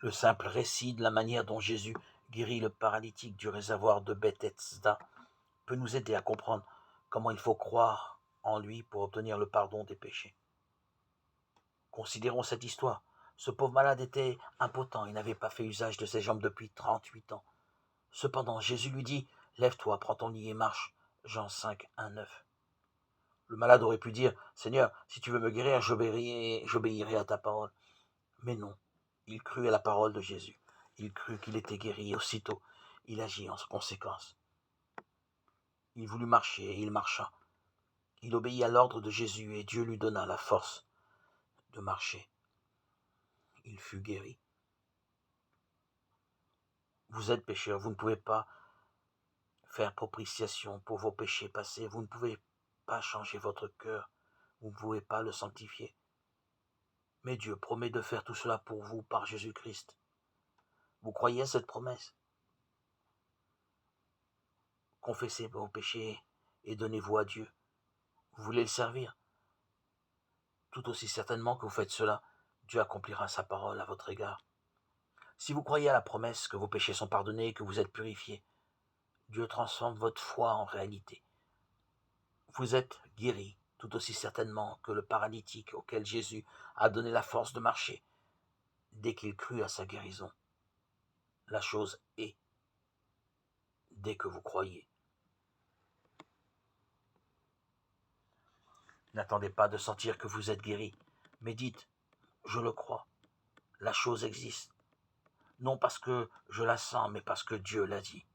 Le simple récit de la manière dont Jésus guérit le paralytique du réservoir de Bethesda peut nous aider à comprendre comment il faut croire en lui pour obtenir le pardon des péchés. Considérons cette histoire. Ce pauvre malade était impotent, il n'avait pas fait usage de ses jambes depuis 38 ans. Cependant, Jésus lui dit « Lève-toi, prends ton lit et marche ». Jean 5, 1, 9. Le malade aurait pu dire « Seigneur, si tu veux me guérir, j'obéirai à ta parole ». Mais non, il crut à la parole de Jésus. Il crut qu'il était guéri et aussitôt, il agit en conséquence. Il voulut marcher et il marcha. Il obéit à l'ordre de Jésus et Dieu lui donna la force de marcher. Il fut guéri. Vous êtes pécheur, vous ne pouvez pas faire propitiation pour vos péchés passés, vous ne pouvez pas changer votre cœur, vous ne pouvez pas le sanctifier. Mais Dieu promet de faire tout cela pour vous par Jésus-Christ. Vous croyez à cette promesse? Confessez vos péchés et donnez-vous à Dieu. Vous voulez le servir? Tout aussi certainement que vous faites cela, Dieu accomplira sa parole à votre égard. Si vous croyez à la promesse que vos péchés sont pardonnés et que vous êtes purifiés, Dieu transforme votre foi en réalité. Vous êtes guéri, tout aussi certainement que le paralytique auquel Jésus a donné la force de marcher, dès qu'il crut à sa guérison. La chose est, dès que vous croyez. N'attendez pas de sentir que vous êtes guéri, mais dites, je le crois, la chose existe. Non parce que je la sens, mais parce que Dieu l'a dit.